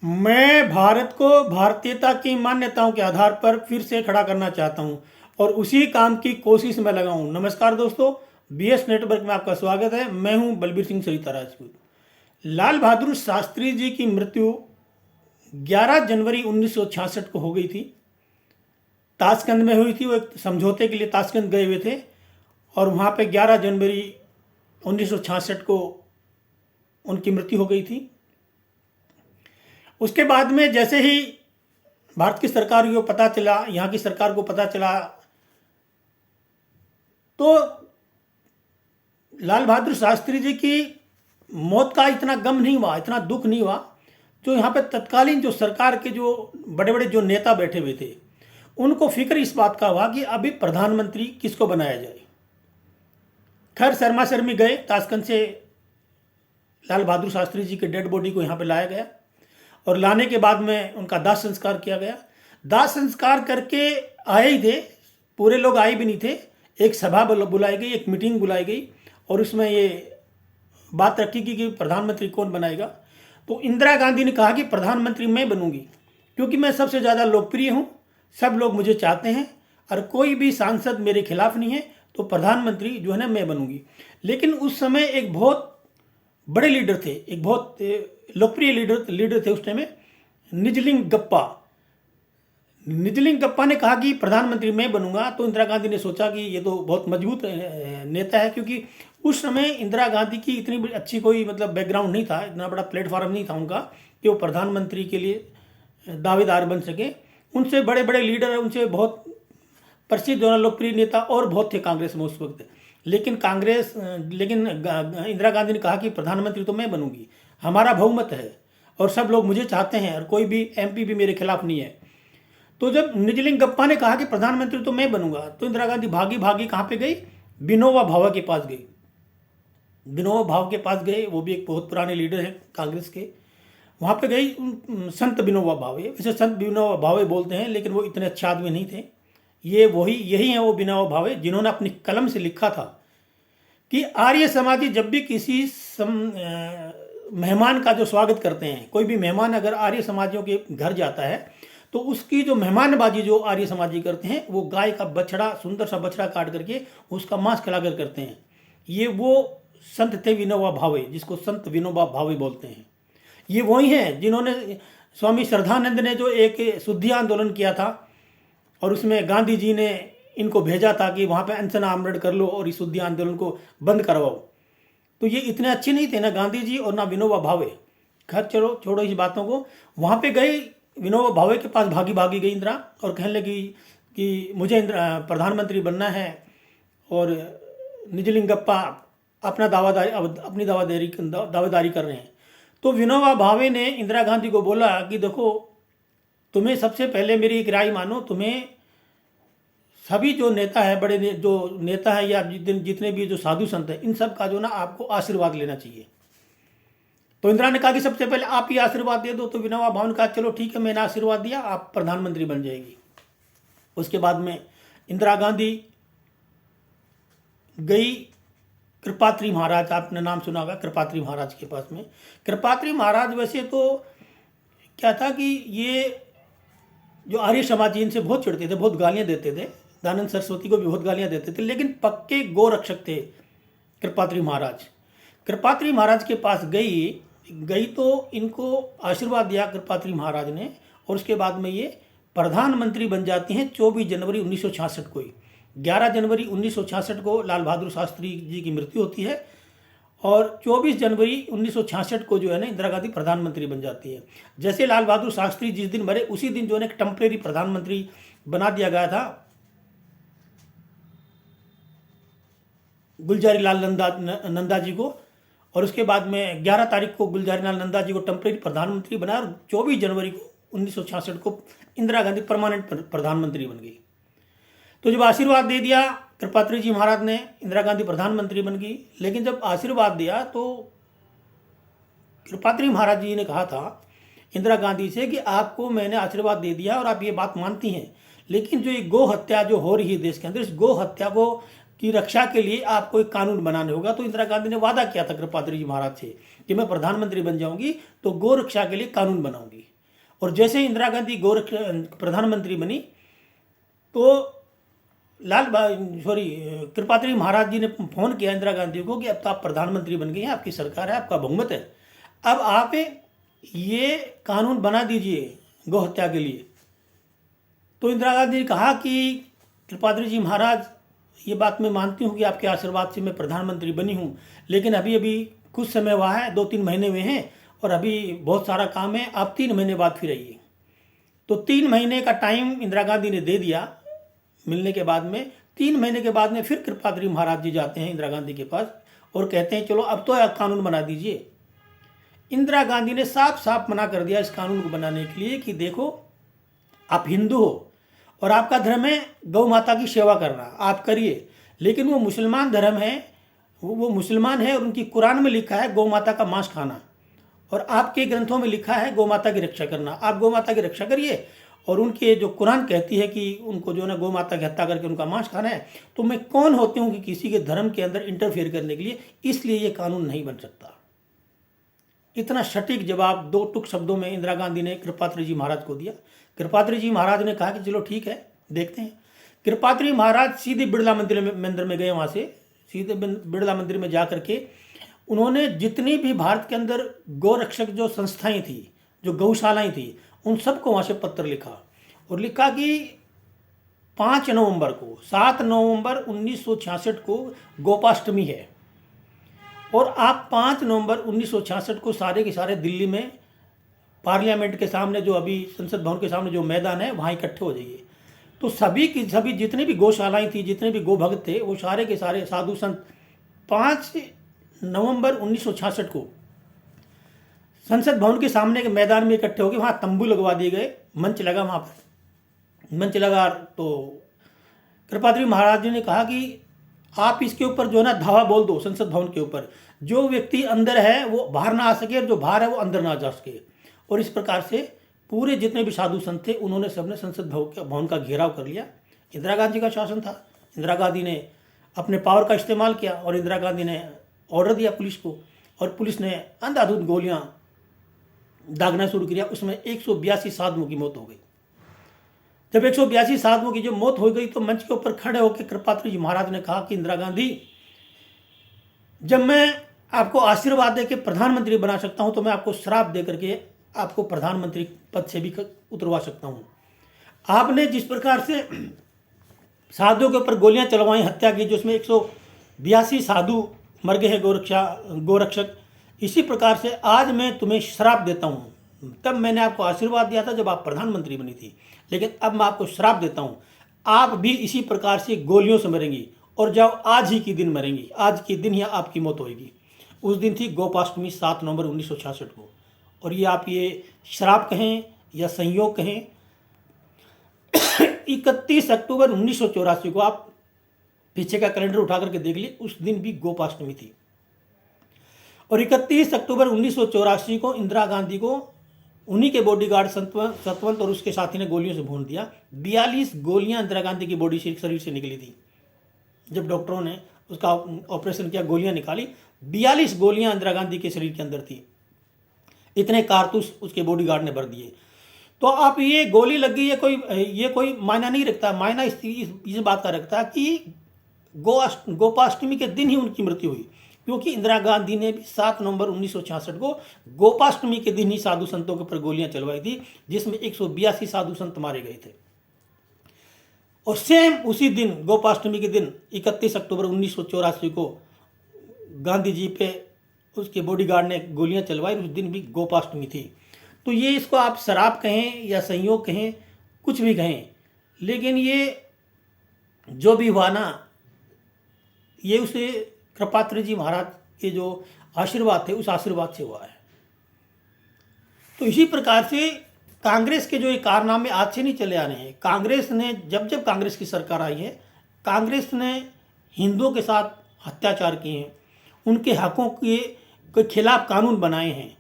मैं भारत को भारतीयता की मान्यताओं के आधार पर फिर से खड़ा करना चाहता हूं और उसी काम की कोशिश में लगा हूं। नमस्कार दोस्तों, बीएस नेटवर्क में आपका स्वागत है। मैं हूं बलबीर सिंह सरिता राजपूत। लाल बहादुर शास्त्री जी की मृत्यु 11 जनवरी 1966 को हो गई थी। ताशकंद में हुई थी। वो एक समझौते के लिए ताशकंद गए हुए थे और वहाँ पे 11 जनवरी 1966 को उनकी मृत्यु हो गई थी। उसके बाद में जैसे ही भारत की सरकार को पता चला, यहाँ की सरकार को पता चला, तो लाल बहादुर शास्त्री जी की मौत का इतना गम नहीं हुआ, इतना दुख नहीं हुआ। जो यहाँ पे तत्कालीन जो सरकार के जो बड़े बड़े जो नेता बैठे हुए थे, उनको फिक्र इस बात का हुआ कि अभी प्रधानमंत्री किसको बनाया जाए। खैर शर्मा शर्मी गए, ताशकंद से लाल बहादुर शास्त्री जी के डेड बॉडी को यहाँ पे लाया गया और लाने के बाद में उनका दाह संस्कार किया गया। दाह संस्कार करके आए ही थे, पूरे लोग आए भी नहीं थे। एक सभा बुलाई गई, एक मीटिंग बुलाई गई और उसमें ये बात रखी कि प्रधानमंत्री कौन बनाएगा। तो इंदिरा गांधी ने कहा कि प्रधानमंत्री मैं बनूंगी, क्योंकि मैं सबसे ज़्यादा लोकप्रिय हूँ, सब लोग मुझे चाहते हैं और कोई भी सांसद मेरे खिलाफ नहीं है, तो प्रधानमंत्री जो है ना मैं बनूंगी। लेकिन उस समय एक बहुत बड़े लीडर थे, एक बहुत लोकप्रिय लीडर थे उस टाइम में, निजलिंग गप्पा। निजलिंग गप्पा ने कहा कि प्रधानमंत्री मैं बनूंगा। तो इंदिरा गांधी ने सोचा कि ये तो बहुत मजबूत नेता है, क्योंकि उस समय इंदिरा गांधी की इतनी अच्छी कोई मतलब बैकग्राउंड नहीं था, इतना बड़ा प्लेटफॉर्म नहीं था उनका कि वो प्रधानमंत्री के लिए दावेदार बन सके। उनसे बड़े बड़े लीडर, उनसे बहुत प्रसिद्ध और लोकप्रिय नेता और बहुत थे कांग्रेस में उस वक्त। लेकिन इंदिरा गांधी ने कहा कि प्रधानमंत्री तो मैं बनूंगी, हमारा बहुमत है और सब लोग मुझे चाहते हैं और कोई भी एमपी भी मेरे खिलाफ नहीं है। तो जब निजलिंग गप्पा ने कहा कि प्रधानमंत्री तो मैं बनूंगा, तो इंदिरा गांधी भागी भागी कहाँ पे गई? विनोबा भावे के पास गई। विनोबा भावे के पास गए, वो भी एक बहुत पुराने लीडर हैं कांग्रेस के। वहाँ पे गई संत विनोबा भावे। वैसे संत विनोबा भावे बोलते हैं, लेकिन वो इतने अच्छे आदमी नहीं थे। यही हैं वो विनोबा भावे, जिन्होंने अपनी कलम से लिखा था कि आर्य समाजी जब भी किसी मेहमान का जो स्वागत करते हैं, कोई भी मेहमान अगर आर्य समाजियों के घर जाता है तो उसकी जो मेहमानबाजी जो आर्य समाजी करते हैं, वो गाय का बछड़ा, सुंदर सा बछड़ा काट करके उसका मांस खिलाकर करते हैं। ये वो संत थे विनोबा भावे, जिसको संत विनोबा भावे बोलते हैं। ये वही हैं जिन्होंने, स्वामी श्रद्धानंद ने जो एक शुद्धि आंदोलन किया था और उसमें गांधी जी ने इनको भेजा था कि वहाँ पे अनशन आमरण कर लो और इस शुद्धि आंदोलन को बंद करवाओ। तो ये इतने अच्छे नहीं थे ना गांधी जी और ना विनोबा भावे। खैर चलो, छोड़ो इस बातों को। वहाँ पे गई, विनोबा भावे के पास भागी भागी गई इंदिरा और कहने लगी कि मुझे प्रधानमंत्री बनना है। और निजलिंग गप्पा अपनी दावेदारी कर रहे हैं। तो विनोबा भावे ने इंदिरा गांधी को बोला कि देखो, तुम्हें सबसे पहले मेरी एक राय मानो, तुम्हें सभी जो नेता है, जो नेता है या जितने भी जो साधु संत है, इन सब का जो ना आपको आशीर्वाद लेना चाहिए। तो इंदिरा ने कहा कि सबसे पहले आप ही आशीर्वाद दे दो। तो विनोबा भावे ने कहा चलो ठीक है, मैंने आशीर्वाद दिया, आप प्रधानमंत्री बन जाएगी। उसके बाद में इंदिरा गांधी गई कृपात्री महाराज, आपने नाम सुना होगा कृपात्री महाराज के पास में। कृपात्री महाराज वैसे तो क्या था कि ये जो आर्य समाजी, इनसे बहुत चिढ़ते थे, बहुत गालियां देते थे, दयानंद सरस्वती को भी बहुत गालियां देते थे, लेकिन पक्के गोरक्षक थे कृपात्री महाराज। कृपात्री महाराज के पास गई तो इनको आशीर्वाद दिया कृपात्री महाराज ने, और उसके बाद में ये प्रधानमंत्री बन जाती हैं 24 जनवरी 1966 को ही। 11 जनवरी 1966 को लाल बहादुर शास्त्री जी की मृत्यु होती है और 24 जनवरी 1966 को जो है ना इंदिरा गांधी प्रधानमंत्री बन जाती है। जैसे लाल बहादुर शास्त्री जिस दिन मरे, उसी दिन जो है ना टेम्परेरी प्रधानमंत्री बना दिया गया था गुलजारी लाल नंदा जी को। और उसके बाद में 11 तारीख को गुलजारी लाल नंदा जी को टेम्परेरी प्रधानमंत्री बनाया और 24 जनवरी को 1966 को इंदिरा गांधी परमानेंट प्रधानमंत्री बन गई। तो जब आशीर्वाद दे दिया कृपात्री जी महाराज ने, इंदिरा गांधी प्रधानमंत्री बन गई। लेकिन जब आशीर्वाद दिया तो कृपात्री महाराज जी ने कहा था इंदिरा गांधी से कि आपको मैंने आशीर्वाद दे दिया और आप ये बात मानती हैं, लेकिन जो ये गो हत्या जो हो रही है देश के अंदर, इस गो हत्या को कि रक्षा के लिए आपको एक कानून बनाने होगा। तो इंदिरा गांधी ने वादा किया था कृपात्रि जी महाराज से कि मैं प्रधानमंत्री बन जाऊंगी तो गौ रक्षा के लिए कानून बनाऊंगी। और जैसे इंदिरा गांधी प्रधानमंत्री बनी तो कृपात्रि महाराज जी ने फोन किया इंदिरा गांधी को कि अब तो आप प्रधानमंत्री बन गई हैं, आपकी सरकार है, आपका बहुमत है, अब आप ये कानून बना दीजिए गौ हत्या के लिए। तो इंदिरा गांधी ने कहा कि कृपात्रि जी महाराज, ये बात मैं मानती हूँ कि आपके आशीर्वाद से मैं प्रधानमंत्री बनी हूँ, लेकिन अभी अभी कुछ समय हुआ है, 2-3 महीने हुए हैं और अभी बहुत सारा काम है, आप 3 महीने बाद फिर आइए। तो 3 महीने का टाइम इंदिरा गांधी ने दे दिया। मिलने के बाद में 3 महीने के बाद में फिर कृपात्रि महाराज जी जाते हैं इंदिरा गांधी के पास और कहते हैं चलो अब तो कानून बना दीजिए। इंदिरा गांधी ने साफ साफ मना कर दिया इस कानून को बनाने के लिए कि देखो, आप हिंदू हो और आपका धर्म है गौ माता की सेवा करना, आप करिए, लेकिन वो मुसलमान धर्म है, वो मुसलमान है और उनकी कुरान में लिखा है गौ माता का मांस खाना, और आपके ग्रंथों में लिखा है गौ माता की रक्षा करना, आप गौ माता की रक्षा करिए। और उनके जो कुरान कहती है कि उनको जो ना गौ माता की हत्या करके उनका मांस खाना है, तो मैं कौन होती हूँ कि किसी के धर्म के अंदर इंटरफेयर करने के लिए, इसलिए ये कानून नहीं बन सकता। इतना सटीक जवाब 2 टुक शब्दों में इंदिरा गांधी ने कृपात्रि जी महाराज को दिया। कृपात्रि जी महाराज ने कहा कि चलो ठीक है, देखते हैं। कृपात्रि महाराज सीधे बिड़ला मंदिर में गए, वहाँ से सीधे बिड़ला मंदिर में जा करके उन्होंने जितनी भी भारत के अंदर गौरक्षक जो संस्थाएं थी, जो गौशालाएं थी, उन सबको वहाँ से पत्र लिखा और लिखा कि 5 नवंबर को 7 नवंबर 1966 को गोपाष्टमी है और आप 5 नवंबर 1966 को सारे के सारे दिल्ली में पार्लियामेंट के सामने, जो अभी संसद भवन के सामने जो मैदान है, वहाँ इकट्ठे हो जाइए। तो सभी जितनी भी गौशालाएं थी, जितने भी गोभक्त थे, वो सारे के सारे साधु संत 5 नवंबर 1966 को संसद भवन के सामने के मैदान में इकट्ठे हो गए। वहाँ तंबू लगवा दिए गए, मंच लगा, वहाँ पर मंच लगा। तो कृपात्रि महाराज जी ने कहा कि आप इसके ऊपर जो है ना धावा बोल दो, संसद भवन के ऊपर जो व्यक्ति अंदर है वो बाहर ना आ सके और जो बाहर है वो अंदर ना जा सके। और इस प्रकार से पूरे जितने भी साधु संत थे उन्होंने सबने संसद भवन का घेराव कर लिया। इंदिरा गांधी का शासन था, इंदिरा गांधी ने अपने पावर का इस्तेमाल किया और इंदिरा गांधी ने ऑर्डर दिया पुलिस को, और पुलिस ने अंधाधुंध गोलियां दागना शुरू किया। उसमें 182 साधुओं की मौत हो गई। जब 182 साधुओं की जो मौत हो गई तो मंच के ऊपर खड़े होकर कृपात्रि जी महाराज ने कहा कि इंदिरा गांधी, जब मैं आपको आशीर्वाद दे के प्रधानमंत्री बना सकता हूं तो मैं आपको श्राप दे करके आपको प्रधानमंत्री पद से भी उतरवा सकता हूं। आपने जिस प्रकार से साधुओं के ऊपर गोलियां चलवाई, हत्या की, जिसमें 182 साधु मर गए हैं गोरक्षक, इसी प्रकार से आज मैं तुम्हें श्राप देता हूं। तब मैंने आपको आशीर्वाद दिया था जब आप प्रधानमंत्री बनी थी, लेकिन अब मैं आपको श्राप देता हूं, आप भी इसी प्रकार से गोलियों से मरेंगी और जाओ आज ही के दिन मरेंगी, आज के दिन ही आपकी मौत होगी। उस दिन थी गोपाष्टमी 7 नवंबर 1966 को। और ये आप ये श्राप कहें या संयोग कहें, 31 अक्टूबर 1984 को आप पीछे का कैलेंडर उठा करके देख लिए, उस दिन भी गोपाष्टमी थी। और 31 अक्टूबर 1984 को इंदिरा गांधी को उन्हीं के बॉडीगार्ड सतवंत और उसके साथी ने गोलियों से भून दिया। 42 गोलियां इंदिरा गांधी की बॉडी शरीर से निकली थी। जब डॉक्टरों ने उसका ऑपरेशन किया, गोलियां निकाली, 42 गोलियां इंदिरा गांधी के शरीर के अंदर थी। इतने कारतूस उसके बॉडीगार्ड ने भर दिए। तो आप ये गोली लग गई, ये कोई मायना नहीं रखता। मायना इस बात का रखता कि गोपाष्टमी के दिन ही उनकी मृत्यु हुई, क्योंकि इंदिरा गांधी ने भी 7 नवंबर 1966 को गोपाष्टमी के दिन ही साधु संतों के ऊपर गोलियां चलवाई थी, जिसमें 182 साधु संत मारे गए थे। और सेम उसी दिन, गोपाष्टमी के दिन 31 अक्टूबर 1984 को गांधी जी पे उसके बॉडीगार्ड ने गोलियां चलवाई। उस दिन भी गोपाष्टमी थी। तो ये, इसको आप शराब कहें या संयोग कहें, कुछ भी कहें, लेकिन ये जो भी हुआ ना, ये उसे कृपात्रि जी महाराज के जो आशीर्वाद थे उस आशीर्वाद से हुआ है। तो इसी प्रकार से कांग्रेस के जो ये कारनामे आज से नहीं चले आ रहे हैं। कांग्रेस ने जब कांग्रेस की सरकार आई है, कांग्रेस ने हिंदुओं के साथ अत्याचार किए हैं, उनके हकों के खिलाफ कानून बनाए हैं।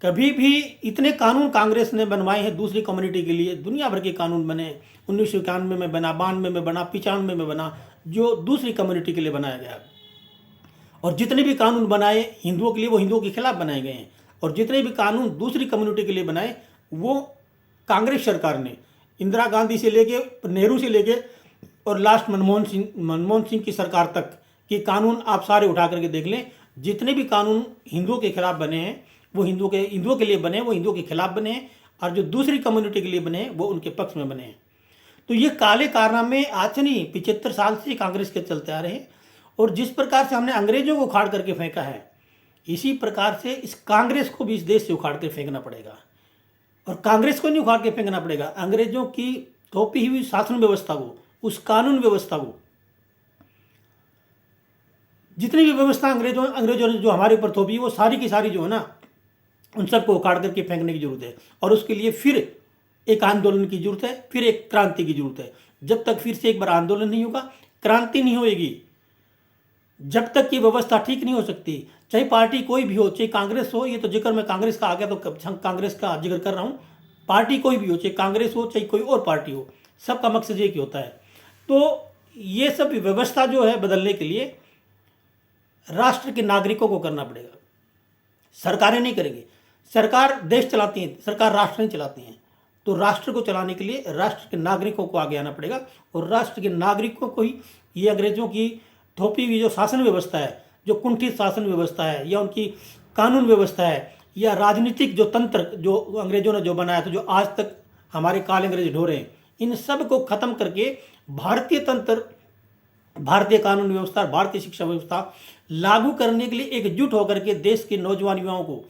कभी भी इतने कानून कांग्रेस ने बनवाए हैं दूसरी कम्युनिटी के लिए, दुनिया भर के कानून बने। 1991 में बना, 92 में बना, 95 में बना, जो दूसरी कम्युनिटी के लिए बनाया गया। और जितने भी कानून बनाए हिंदुओं के लिए वो हिंदुओं के खिलाफ बनाए गए हैं, और जितने भी कानून दूसरी कम्युनिटी के लिए बनाए वो कांग्रेस सरकार ने, इंदिरा गांधी से लेके, नेहरू से लेके और लास्ट मनमोहन सिंह की सरकार तक के कानून आप सारे उठा करके देख लें। जितने भी कानून हिंदुओं के खिलाफ बने हैं वो हिंदुओं के लिए बने, वो हिंदुओं के खिलाफ बने हैं, और जो दूसरी कम्युनिटी के लिए बने हैं वो उनके पक्ष में बने हैं। तो ये काले कारनामे आज से नहीं 75 साल से कांग्रेस के चलते आ रहे हैं। और जिस प्रकार से हमने अंग्रेजों को उखाड़ करके फेंका है, इसी प्रकार से इस कांग्रेस को भी इस देश से उखाड़ कर फेंकना पड़ेगा। और कांग्रेस को नहीं उखाड़ के फेंकना पड़ेगा, अंग्रेजों की थोपी हुई शासन व्यवस्था को, उस कानून व्यवस्था को, जितनी भी व्यवस्था अंग्रेजों ने जो हमारे ऊपर थोपी वो सारी की सारी जो है ना, उन सबको उखाड़ करके फेंकने की जरूरत है। और उसके लिए फिर एक आंदोलन की जरूरत है, फिर एक क्रांति की जरूरत है। जब तक फिर से एक बार आंदोलन नहीं होगा, क्रांति नहीं होएगी, जब तक ये व्यवस्था ठीक नहीं हो सकती, चाहे पार्टी कोई भी हो, चाहे कांग्रेस हो, ये तो जिक्र मैं कांग्रेस का आ गया तो कांग्रेस का जिक्र कर रहा हूँ, पार्टी कोई भी हो, चाहे कांग्रेस हो चाहे कोई और पार्टी हो, सबका मकसद एक ही होता है। तो ये सब व्यवस्था जो है बदलने के लिए राष्ट्र के नागरिकों को करना पड़ेगा, सरकारें नहीं करेंगी। सरकार देश चलाती है, सरकार राष्ट्र नहीं चलाती है। तो राष्ट्र को चलाने के लिए राष्ट्र के नागरिकों को आगे आना पड़ेगा, और राष्ट्र के नागरिकों को ही ये अंग्रेजों की थोपी हुई जो शासन व्यवस्था है, जो कुंठित शासन व्यवस्था है, या उनकी कानून व्यवस्था है, या राजनीतिक जो तंत्र जो अंग्रेजों ने जो बनाया था, जो आज तक हमारे काले अंग्रेज ढो रहे हैं, इन सब को खत्म करके भारतीय तंत्र, भारतीय कानून व्यवस्था, भारतीय शिक्षा व्यवस्था लागू करने के लिए एकजुट होकर के देश के नौजवान युवाओं को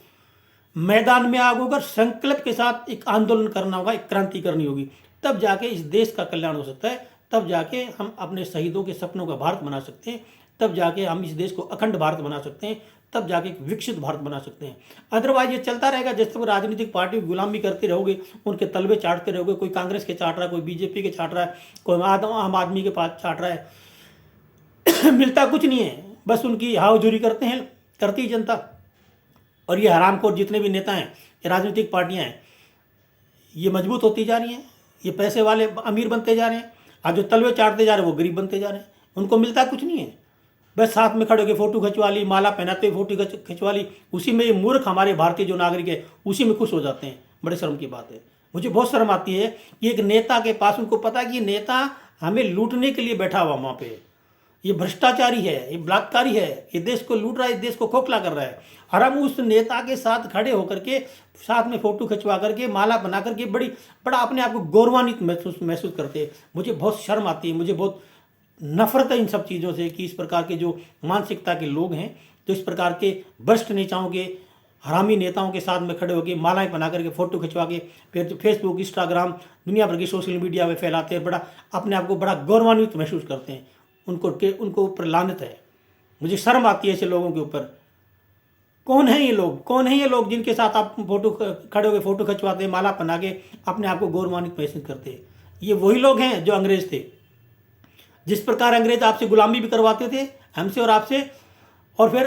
मैदान में आग होकर संकल्प के साथ एक आंदोलन करना होगा, एक क्रांति करनी होगी। तब जाके इस देश का कल्याण हो सकता है, तब जाके हम अपने शहीदों के सपनों का भारत बना सकते हैं, तब जाके हम इस देश को अखंड भारत बना सकते हैं, तब जाके एक विकसित भारत बना सकते हैं। अदरवाइज ये चलता रहेगा, जैसे तक राजनीतिक पार्टी की गुलामी करते रहोगे, उनके तलबे चाटते रहोगे, कोई कांग्रेस के चाट रहा है, कोई बीजेपी के चाट रहा है, कोई आम आदमी के पास चाट रहा है मिलता कुछ नहीं है, बस उनकी हाउजूरी करती जनता। और ये हरामखोर जितने भी नेता हैं, ये राजनीतिक पार्टियां हैं, ये मजबूत होती जा रही हैं, ये पैसे वाले अमीर बनते जा रहे हैं, आज जो तलवे चाटते जा रहे हैं वो गरीब बनते जा रहे हैं, उनको मिलता कुछ नहीं है। बस साथ में खड़े होकर फोटो खिंचवा ली, माला पहनाते हुए फोटो खिंचवा ली, उसी में ये मूर्ख हमारे भारतीय जो नागरिक है उसी में खुश हो जाते हैं। बड़े शर्म की बात है, मुझे बहुत शर्म आती है कि एक नेता के पास, उनको पता है कि ये नेता हमें लूटने के लिए बैठा हुआ वहाँ पे, ये भ्रष्टाचारी है, ये बलात्कारी है, ये देश को लूट रहा है, देश को खोखला कर रहा है, और हम उस नेता के साथ खड़े होकर के साथ में फोटो खिंचवा करके माला बना करके बड़ा अपने आप को गौरवान्वित महसूस करते हैं। मुझे बहुत शर्म आती है, मुझे बहुत नफरत है इन सब चीज़ों से कि इस प्रकार के जो मानसिकता के लोग हैं, तो इस प्रकार के भ्रष्ट नेताओं के, हरामी नेताओं के साथ में खड़े होकर मालाएं बना करके फोटो खिंचवा के फिर फेसबुक, इंस्टाग्राम, दुनिया भर की सोशल मीडिया में फैलाते हैं, बड़ा अपने आप को बड़ा गौरवान्वित महसूस करते हैं। उनको ऊपर लानत है, मुझे शर्म आती है ऐसे लोगों के ऊपर। कौन है ये लोग जिनके साथ आप खड़े होकर फोटो खिंचवाते हैं, माला पहना के अपने आप को गौरवान्वित महसूस करते हैं? ये वही लोग हैं जो अंग्रेज थे। जिस प्रकार अंग्रेज आपसे गुलामी भी करवाते थे, हमसे और आपसे, और फिर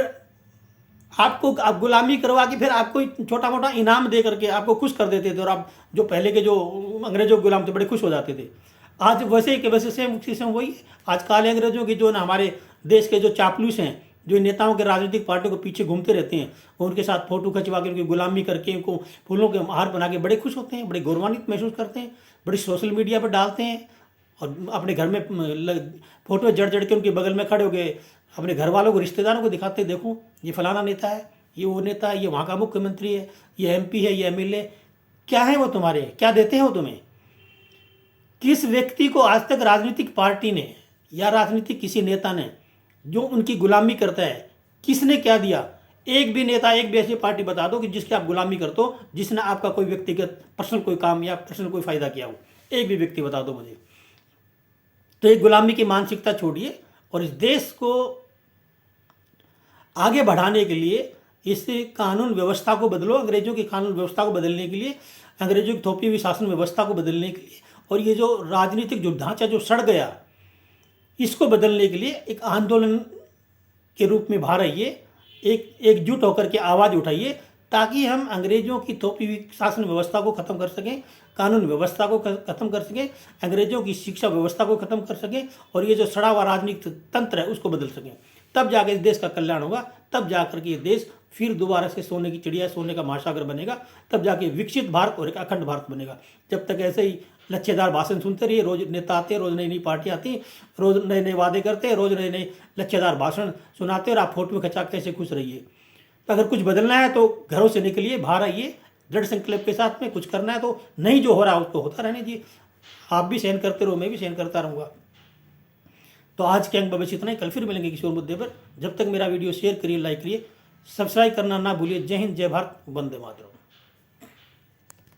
आप गुलामी करवा के फिर आपको छोटा मोटा इनाम दे करके आपको खुश कर देते थे, और आप जो पहले के जो अंग्रेजों के गुलाम थे बड़े खुश हो जाते थे। आज वैसे सेम वही आज काले अंग्रेजों की जो ना हमारे देश के जो चापलूस हैं, जो नेताओं के राजनीतिक पार्टियों के पीछे घूमते रहते हैं, उनके साथ फोटो खिंचवा के उनकी गुलामी करके उनको फूलों के हार बना के बड़े खुश होते हैं, बड़े गौरवान्वित महसूस करते हैं, बड़ी सोशल मीडिया पर डालते हैं, और अपने घर में फोटो जड़ के उनके बगल में खड़े हो गए अपने घर वालों को, रिश्तेदारों को दिखाते, देखो ये फलाना नेता है, ये वो नेता है, ये वहाँ का मुख्यमंत्री है, ये एमपी है, ये एमएलए। क्या है वो तुम्हारे, क्या देते हैं वो तुम्हें? किस व्यक्ति को आज तक राजनीतिक पार्टी ने या राजनीतिक किसी नेता ने जो उनकी गुलामी करता है, किसने क्या दिया? एक भी नेता, एक भी ऐसी पार्टी बता दो कि जिसकी आप गुलामी करते हो, जिसने आपका कोई व्यक्तिगत पर्सनल कोई काम या पर्सनल कोई फायदा किया हो, एक भी व्यक्ति बता दो मुझे। तो एक गुलामी की मानसिकता छोड़िए और इस देश को आगे बढ़ाने के लिए इस कानून व्यवस्था को बदलो, अंग्रेजों की कानून व्यवस्था को बदलने के लिए, अंग्रेजों की थोपी हुई शासन व्यवस्था को बदलने के लिए, और ये जो राजनीतिक जो ढांचा जो सड़ गया, इसको बदलने के लिए एक आंदोलन के रूप में बाहर आइए, एकजुट होकर के आवाज़ उठाइए, ताकि हम अंग्रेजों की थोपी हुई शासन व्यवस्था को ख़त्म कर सकें, कानून व्यवस्था को ख़त्म कर सकें, अंग्रेजों की शिक्षा व्यवस्था को ख़त्म कर सकें और ये जो सड़ा हुआ राजनीतिक तंत्र है उसको बदल सकें। तब जाकर इस देश का कल्याण होगा, तब जाकर के ये देश फिर दोबारा से सोने की चिड़िया, सोने का महासागर बनेगा, तब जाके विकसित भारत और एक अखंड भारत बनेगा। जब तक ऐसे ही लच्छेदार भाषण सुनते रहिए, रोज नेता आते, रोज नई नई पार्टी आती, रोज नए नए वादे करते, रोज नए नए लच्छेदार भाषण सुनाते और आप फोटो में खचा कैसे खुश रहिए। तो अगर कुछ बदलना है तो घरों से निकलिए, बाहर आइए, दृढ़ संकल्प के साथ में कुछ करना है तो नहीं जो हो रहा है उसको होता रहने दीजिए। आप भी सहन करते रहो, मैं भी सहन करता रहूँगा। तो आज के अंक में बस इतना ही, कल फिर मिलेंगे किसी और मुद्दे पर। जब तक मेरा वीडियो शेयर करिए, लाइक करिए, सब्सक्राइब करना ना भूलिए। जय हिंद, जय भारत, वंदे मातरम।